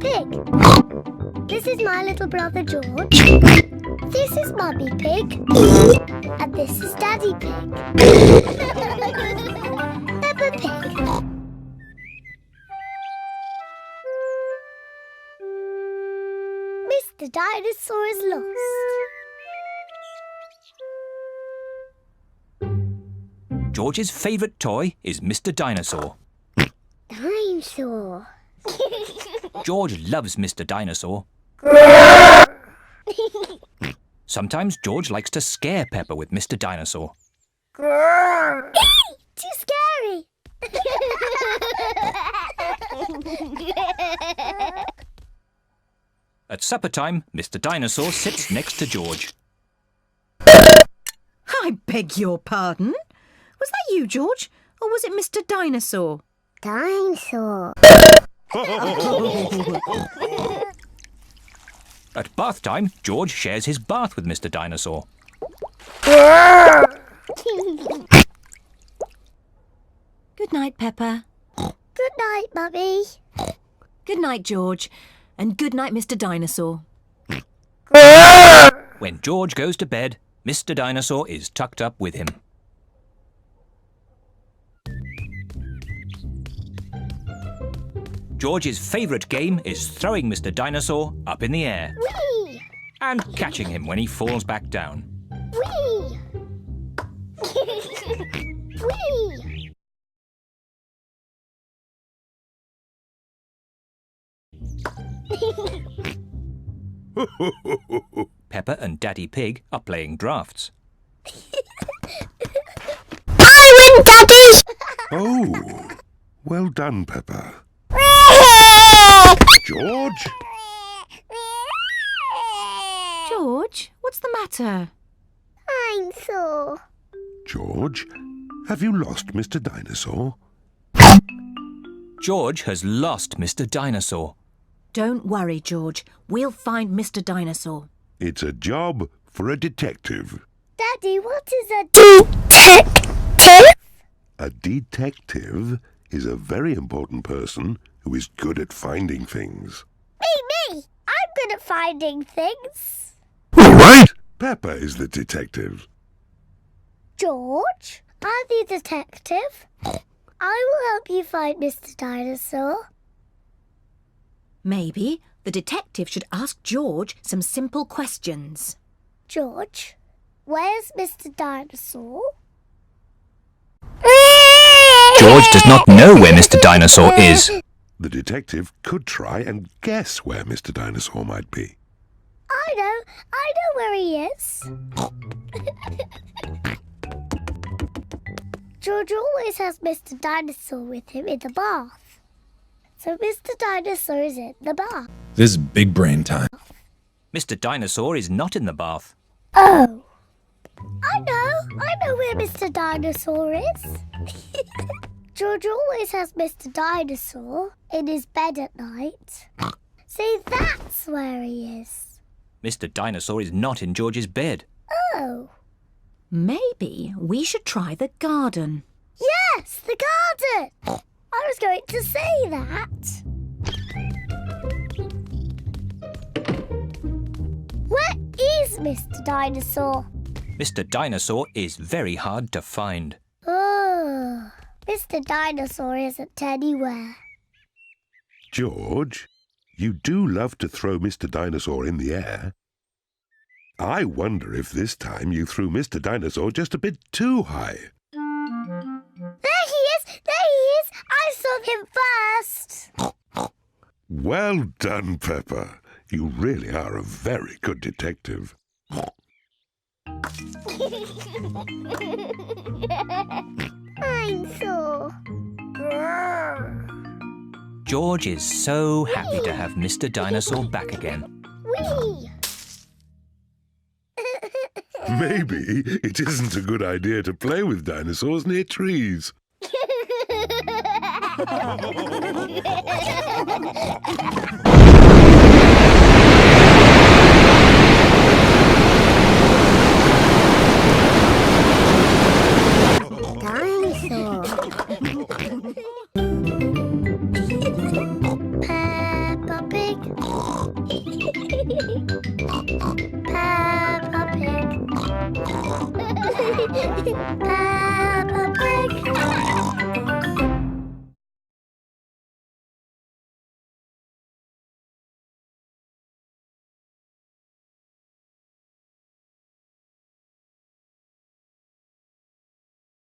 Pig. This is my little brother George. This is Mummy Pig. And this is Daddy Pig. Peppa Pig. Mr. Dinosaur is lost. George's favourite toy is Mr. Dinosaur. Dinosaur. George loves Mr. Dinosaur. Sometimes George likes to scare Peppa with Mr. Dinosaur. Too scary. At supper time, Mr. Dinosaur sits next to George. I beg your pardon? Was that you, George? Or was it Mr. Dinosaur? Dinosaur. At bath time, George shares his bath with Mr. Dinosaur. Good night, Peppa. Good night, Mummy. Good night, George. And good night, Mr. Dinosaur. When George goes to bed, Mr. Dinosaur is tucked up with him. George's favourite game is throwing Mr. Dinosaur up in the air. Whee! And catching him when he falls back down. Whee! Whee! Peppa and Daddy Pig are playing drafts. I win, Daddy! Oh, well done, Peppa. George? George, what's the matter? Dinosaur. George, have you lost Mr. Dinosaur? George has lost Mr. Dinosaur. Don't worry, George. We'll find Mr. Dinosaur. It's a job for a detective. Daddy, what is a detective? A detective is a very important person who is good at finding things. Me! I'm good at finding things. All right, Peppa is the detective. George, I'm the detective. I will help you find Mr. Dinosaur. Maybe the detective should ask George some simple questions. George, where's Mr. Dinosaur? George does not know where Mr. Dinosaur is. The detective could try and guess where Mr. Dinosaur might be. I know where he is. George always has Mr. Dinosaur with him in the bath. So Mr. Dinosaur is in the bath. This is big brain time. Mr. Dinosaur is not in the bath. Oh, I know where Mr. Dinosaur is. George always has Mr. Dinosaur in his bed at night. See, that's where he is. Mr. Dinosaur is not in George's bed. Oh. Maybe we should try the garden. Yes, the garden. I was going to say that. Where is Mr. Dinosaur? Mr. Dinosaur is very hard to find. Oh, Mr. Dinosaur isn't anywhere. George, you do love to throw Mr. Dinosaur in the air. I wonder if this time you threw Mr. Dinosaur just a bit too high. There he is! There he is! I saw him first! Well done, Peppa. You really are a very good detective. Dinosaur. George is so happy to have Mr. Dinosaur back again. Whee! Maybe it isn't a good idea to play with dinosaurs near trees. Dinosaur. Peppa Pig Peppa